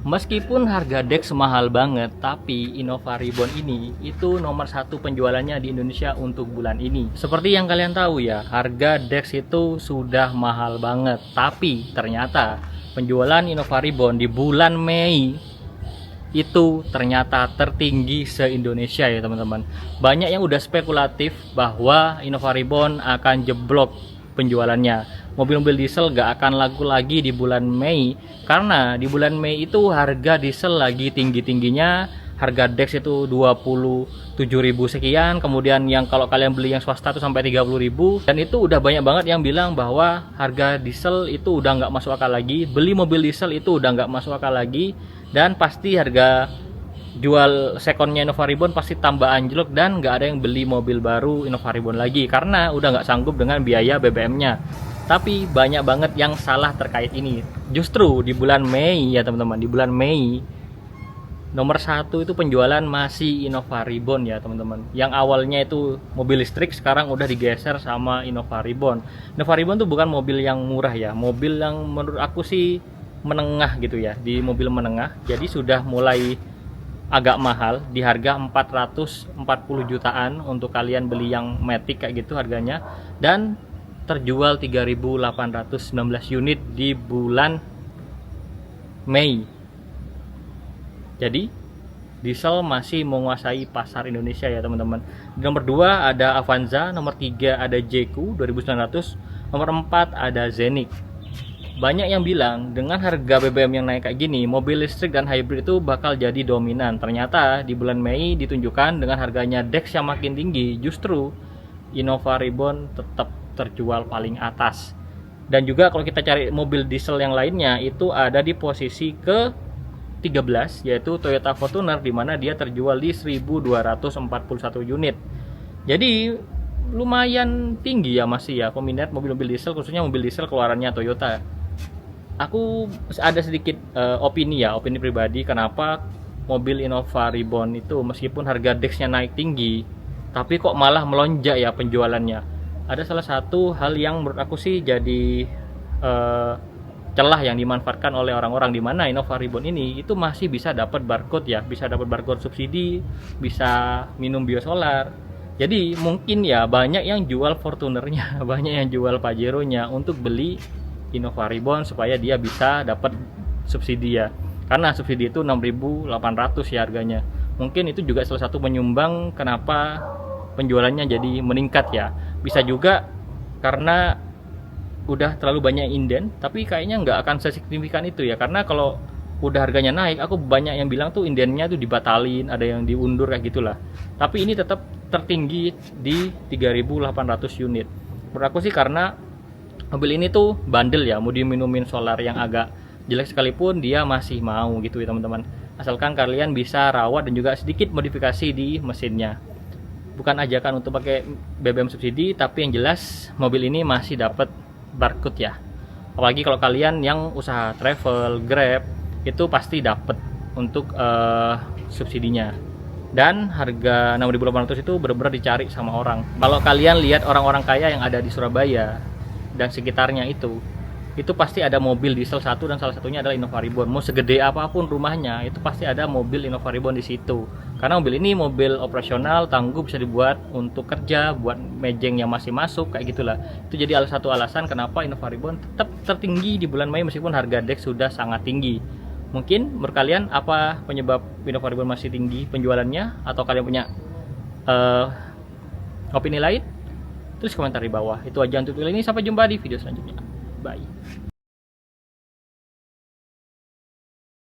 Meskipun harga Dex mahal banget, tapi Innova Reborn ini itu nomor satu penjualannya di Indonesia untuk bulan ini. Seperti yang kalian tahu ya, harga Dex itu sudah mahal banget. Tapi ternyata penjualan Innova Reborn di bulan Mei itu ternyata tertinggi se-Indonesia ya teman-teman. Banyak yang udah spekulatif bahwa Innova Reborn akan jeblok penjualannya. Mobil-mobil diesel gak akan laku lagi di bulan Mei, karena di bulan Mei itu harga diesel lagi tinggi-tingginya. Harga Dex itu 27.000 sekian, kemudian yang kalau kalian beli yang swasta itu sampai 30.000. Dan itu udah banyak banget yang bilang bahwa harga diesel itu udah nggak masuk akal lagi, beli mobil diesel itu udah nggak masuk akal lagi, dan pasti harga jual secondnya Innova Reborn pasti tambah anjlok, dan nggak ada yang beli mobil baru Innova Reborn lagi karena udah nggak sanggup dengan biaya BBM-nya. Tapi banyak banget yang salah terkait ini. Justru di bulan Mei ya teman-teman, di bulan Mei nomor satu itu penjualan masih Innova Reborn ya teman-teman. Yang awalnya itu mobil listrik sekarang udah digeser sama Innova Reborn. Innova Reborn tuh bukan mobil yang murah ya, mobil yang menurut aku sih menengah gitu ya, di mobil menengah. Jadi sudah mulai agak mahal di harga 440 jutaan untuk kalian beli yang Matic kayak gitu harganya, dan terjual 3.819 unit di bulan Mei. Jadi diesel masih menguasai pasar Indonesia ya teman-teman. Nomor 2 ada Avanza, nomor 3 ada JQ 2900, nomor 4 ada Zenith. Banyak yang bilang dengan harga BBM yang naik kayak gini, mobil listrik dan hybrid itu bakal jadi dominan. Ternyata di bulan Mei ditunjukkan dengan harganya Dex yang makin tinggi, justru Innova Reborn tetap terjual paling atas. Dan juga kalau kita cari mobil diesel yang lainnya itu ada di posisi ke 13, yaitu Toyota Fortuner, di mana dia terjual di 1.241 unit. Jadi lumayan tinggi ya masih ya peminat mobil-mobil diesel, khususnya mobil diesel keluarannya Toyota. Aku ada sedikit opini pribadi kenapa mobil Innova Reborn itu meskipun harga Dex-nya naik tinggi, tapi kok malah melonjak ya penjualannya. Ada salah satu hal yang menurut aku sih jadi celah yang dimanfaatkan oleh orang-orang, di mana Innova Reborn ini itu masih bisa dapat barcode ya, bisa dapat barcode subsidi, bisa minum biosolar. Jadi mungkin ya banyak yang jual Fortunernya, banyak yang jual Pajero-nya untuk beli Innova Reborn supaya dia bisa dapat subsidi ya. Karena subsidi itu 6.800 ya harganya. Mungkin itu juga salah satu penyumbang kenapa penjualannya jadi meningkat ya. Bisa juga karena udah terlalu banyak inden, tapi kayaknya nggak akan sesignifikan itu ya, karena kalau udah harganya naik, aku banyak yang bilang tuh indennya tuh dibatalin, ada yang diundur kayak gitulah. Tapi ini tetap tertinggi di 3.800 unit. Menurut aku sih karena mobil ini tuh bandel ya, mau diminumin solar yang agak jelek sekalipun dia masih mau gitu ya teman-teman. Asalkan kalian bisa rawat dan juga sedikit modifikasi di mesinnya. Bukan ajakan untuk pakai BBM subsidi, tapi yang jelas mobil ini masih dapat barcode ya. Apalagi kalau kalian yang usaha travel, Grab, itu pasti dapat untuk subsidinya. Dan harga 6.800 itu benar-benar dicari sama orang. Kalau kalian lihat orang-orang kaya yang ada di Surabaya dan sekitarnya itu pasti ada mobil diesel satu, dan salah satunya adalah Innova Reborn. Mau segede apapun rumahnya, itu pasti ada mobil Innova Reborn di situ. Karena mobil ini mobil operasional, tangguh, bisa dibuat untuk kerja, buat mejeng yang masih masuk kayak gitulah. Itu jadi satu alasan kenapa Innova Reborn tetap tertinggi di bulan Mei meskipun harga Dex sudah sangat tinggi. Mungkin menurut kalian apa penyebab Innova Reborn masih tinggi penjualannya, atau kalian punya opini lain? Tulis komentar di bawah. Itu aja untuk video ini, sampai jumpa di video selanjutnya. Bye.